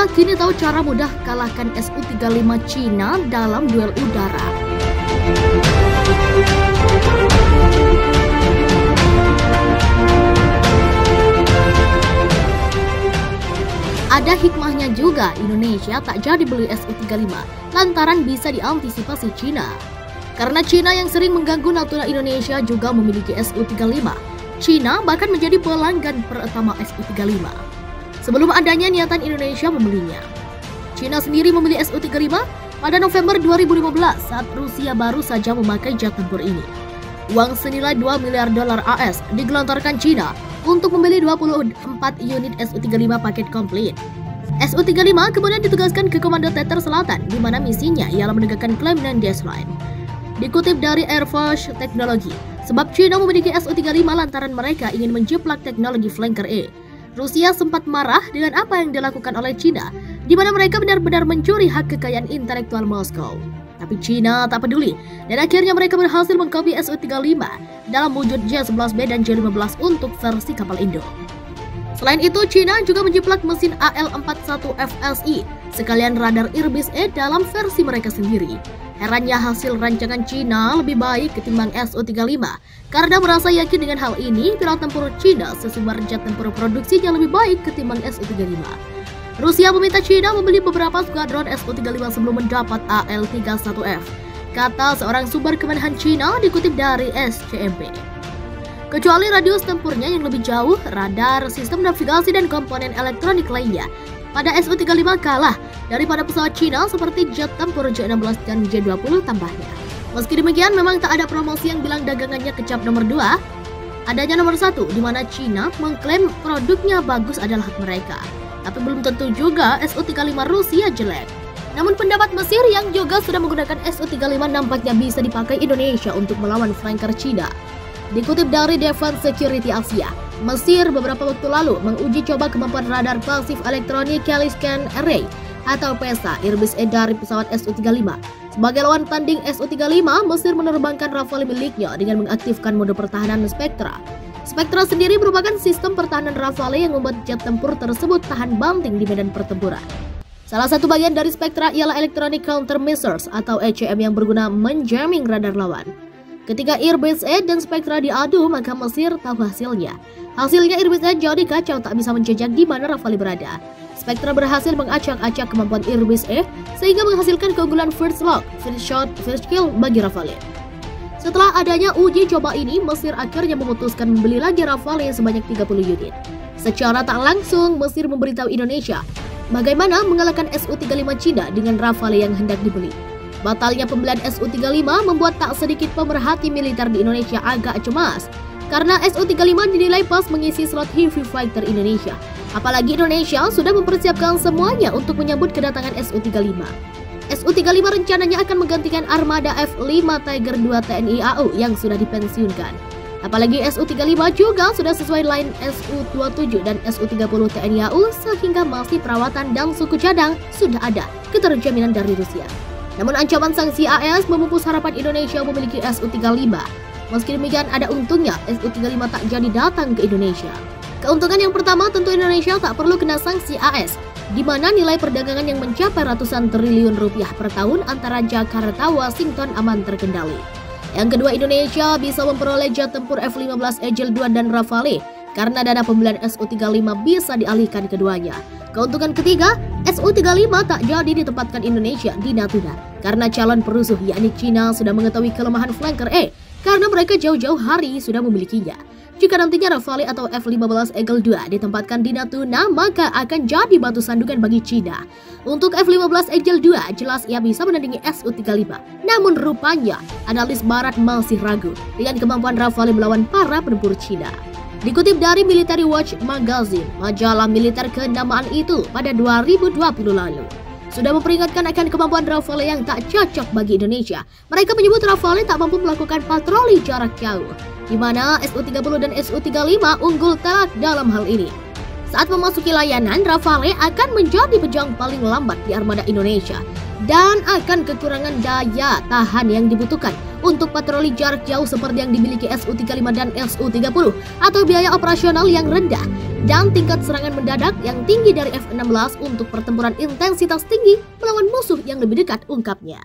Rusia kini tahu cara mudah kalahkan Su-35 Cina dalam duel udara. Ada hikmahnya juga Indonesia tak jadi beli Su-35 lantaran bisa diantisipasi Cina. Karena Cina yang sering mengganggu Natuna Indonesia juga memiliki Su-35. Cina bahkan menjadi pelanggan pertama Su-35. Sebelum adanya niatan Indonesia membelinya. Cina sendiri membeli Su-35 pada November 2015 saat Rusia baru saja memakai jet tempur ini. Uang senilai 2 miliar dolar AS digelontorkan Cina untuk membeli 24 unit Su-35 paket komplit. Su-35 kemudian ditugaskan ke Komando Teter Selatan, di mana misinya ialah menegakkan klaim non-destruction. Dikutip dari Air Force Technology, sebab Cina memiliki Su-35 lantaran mereka ingin menjiplak teknologi Flanker E. Rusia sempat marah dengan apa yang dilakukan oleh Cina, di mana mereka benar-benar mencuri hak kekayaan intelektual Moskow. Tapi Cina tak peduli, dan akhirnya mereka berhasil mengkopi Su-35 dalam wujud J-11B dan J-15 untuk versi kapal Indo. Selain itu, Cina juga menjiplak mesin AL-41 FSI, sekalian radar Irbis E dalam versi mereka sendiri. Herannya hasil rancangan Cina lebih baik ketimbang Su-35, karena merasa yakin dengan hal ini, pilot tempur Cina sesumbar jet tempur produksinya lebih baik ketimbang Su-35. Rusia meminta Cina membeli beberapa skuadron Su-35 sebelum mendapat AL-31F, kata seorang sumber kemenahan Cina dikutip dari SCMP. Kecuali radius tempurnya yang lebih jauh, radar, sistem navigasi dan komponen elektronik lainnya pada Su-35 kalah daripada pesawat Cina seperti jet tempur J-16 dan J-20 tambahnya. Meski demikian, memang tak ada promosi yang bilang dagangannya kecap nomor 2. Adanya nomor 1, di mana Cina mengklaim produknya bagus adalah hak mereka. Tapi belum tentu juga Su-35 Rusia jelek. Namun pendapat Mesir yang juga sudah menggunakan Su-35 nampaknya bisa dipakai Indonesia untuk melawan flanker Cina. Dikutip dari Defense Security Asia, Mesir beberapa waktu lalu menguji coba kemampuan radar pasif elektronik Kelly Scan Array atau PESA Irbis E dari pesawat Su-35. Sebagai lawan tanding Su-35, Mesir menerbangkan Rafale miliknya dengan mengaktifkan mode pertahanan Spectra. Spectra sendiri merupakan sistem pertahanan Rafale yang membuat jet tempur tersebut tahan banting di medan pertempuran. Salah satu bagian dari Spectra ialah Electronic Countermeasures atau ECM yang berguna menjamming radar lawan. Ketika Irbis E dan Spectra diadu, maka Mesir tahu hasilnya. Hasilnya Irbis E jadi kacau, tak bisa menjejak di mana Rafale berada. Spectra berhasil mengacak-acak kemampuan Irbis E sehingga menghasilkan keunggulan first lock, first shot, first kill bagi Rafale. Setelah adanya uji coba ini, Mesir akhirnya memutuskan membeli lagi Rafale sebanyak 30 unit. Secara tak langsung, Mesir memberitahu Indonesia bagaimana mengalahkan Su-35 Cina dengan Rafale yang hendak dibeli. Batalnya pembelian Su-35 membuat tak sedikit pemerhati militer di Indonesia agak cemas, karena Su-35 dinilai pas mengisi slot Heavy Fighter Indonesia. Apalagi Indonesia sudah mempersiapkan semuanya untuk menyambut kedatangan Su-35. Su-35 rencananya akan menggantikan armada F-5 Tiger II TNI AU yang sudah dipensiunkan. Apalagi Su-35 juga sudah sesuai line Su-27 dan Su-30 TNI AU sehingga masih perawatan dan suku cadang sudah ada keterjaminan dari Rusia. Namun ancaman sanksi AS memupus harapan Indonesia memiliki Su-35. Meski demikian ada untungnya Su-35 tak jadi datang ke Indonesia. Keuntungan yang pertama tentu Indonesia tak perlu kena sanksi AS, di mana nilai perdagangan yang mencapai ratusan triliun rupiah per tahun antara Jakarta, Washington aman terkendali. Yang kedua, Indonesia bisa memperoleh jet tempur F-15 Eagle II dan Rafale karena dana pembelian Su-35 bisa dialihkan keduanya. Keuntungan ketiga, Su-35 tak jadi ditempatkan Indonesia di Natuna karena calon perusuh yakni Cina sudah mengetahui kelemahan flanker E karena mereka jauh-jauh hari sudah memilikinya. Jika nantinya Rafale atau F-15 Eagle II ditempatkan di Natuna, maka akan jadi batu sandungan bagi Cina. Untuk F-15 Eagle II, jelas ia bisa menandingi Su-35. Namun rupanya, analis barat masih ragu dengan kemampuan Rafale melawan para penempur Cina. Dikutip dari Military Watch Magazine, majalah militer kenamaan itu pada 2020 lalu sudah memperingatkan akan kemampuan Rafale yang tak cocok bagi Indonesia. Mereka menyebut Rafale tak mampu melakukan patroli jarak jauh, di mana Su-30 dan Su-35 unggul telak dalam hal ini. Saat memasuki layanan, Rafale akan menjadi pejang paling lambat di armada Indonesia dan akan kekurangan daya tahan yang dibutuhkan untuk patroli jarak jauh seperti yang dimiliki Su-35 dan Su-30 atau biaya operasional yang rendah dan tingkat serangan mendadak yang tinggi dari F-16 untuk pertempuran intensitas tinggi melawan musuh yang lebih dekat, ungkapnya.